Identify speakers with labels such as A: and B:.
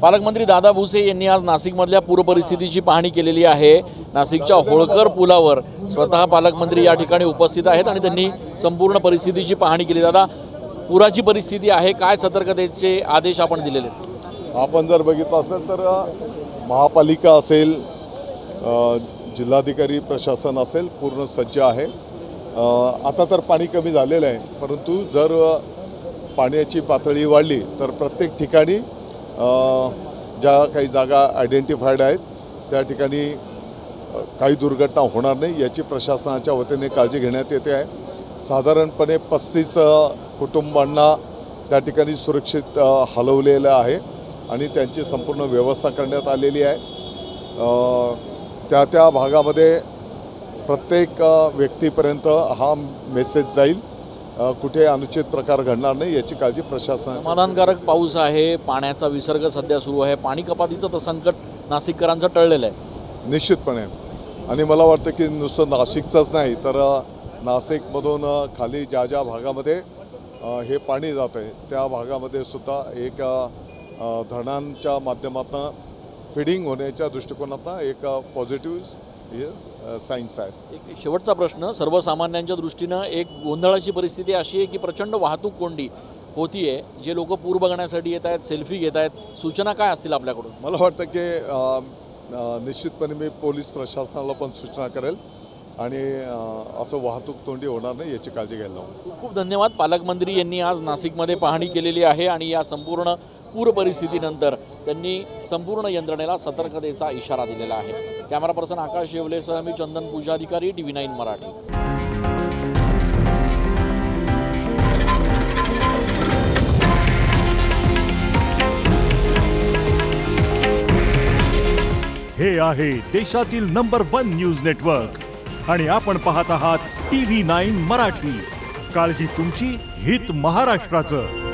A: पालकमंत्री दादा भुसे यांनी आज नाशिकमधल्या पूरपरिस्थितीची पाहणी केलेली आहे। नाशिकच्या होळकर पुलावर स्वतः पालकमंत्री या ठिकाणी उपस्थित आहेत आणि त्यांनी संपूर्ण परिस्थितीची पाहणी केली। दादा, पुराची परिस्थिती आहे, काय सतर्कतेचे आदेश आपण दिलेले?
B: आपण जर बघितलं असेल तर महापालिका असेल, जिल्हाधिकारी प्रशासन असेल, पूर्ण सज्ज आहे। आता तर पाणी कमी झालेलं आहे, परंतु जर पाण्याची पातळी वाढली तर प्रत्येक ठिकाणी ज्या काही जागा आयडेंटिफाईड आहेत त्या ठिकाणी काही दुर्घटना होणार नाही याची प्रशासनाच्या वतीने काळजी घेण्यात येते आहे। साधारणपणे 35 कुटुंबांना त्या ठिकाणी सुरक्षित हलवलेलं आहे आणि त्यांची संपूर्ण व्यवस्था करण्यात आलेली आहे। त्या भागामध्ये प्रत्येक व्यक्तीपर्यंत हा मेसेज जाईल, कुठे अनुचित प्रकार घडणार नाही याची काळजी प्रशासनाने।
A: समाधानकारक पाऊस आहे, पाण्याचा विसर्ग सध्या सुरू आहे, पाणी कपातीचं तर संकट नाशिककरांचं टळलेलं आहे
B: निश्चितपणे। आणि मला वाटतं की नुसतं नाशिकचंच नाही तर नाशिकमधून खाली ज्या ज्या भागामध्ये हे पाणी जात आहे त्या भागामध्ये सुद्धा एक धरणांच्या माध्यमातून फिडिंग होण्याच्या दृष्टिकोनातून एक पॉझिटिव्ह सायन्स आहे।
A: एक शेवटचा प्रश्न, सर्वसामान्यांच्या दृष्टीनं एक गोंधळाची परिस्थिती अशी आहे की प्रचंड वाहतूक कोंडी होतीये, जे लोक पूर बघण्यासाठी येत आहेत, सेल्फी घेत आहेत, सूचना काय असतील आपल्याकडून?
B: मला वाटतं की निश्चितपणे मी पोलीस प्रशासनाला पण सूचना करेल आणि असं वाहतूक तोंडी होणार नाही याची काळजी घ्यायला हवी।
A: खूप खूप धन्यवाद। पालकमंत्री यांनी आज नाशिकमध्ये पाहणी केलेली आहे आणि या संपूर्ण पूर परिस्थितीनंतर त्यांनी संपूर्ण यंत्रणेला सतर्कतेचा इशारा दिलेला आहे। कॅमेरा पर्सन आकाश येवलेसह मी चंदन पूजाधिकारी, TV9 मराठी।
C: हे आहे देशातील नंबर 1 न्यूज नेटवर्क आणि आपण पाहत आहात TV9 मराठी। काळजी तुमची, हित महाराष्ट्राचं।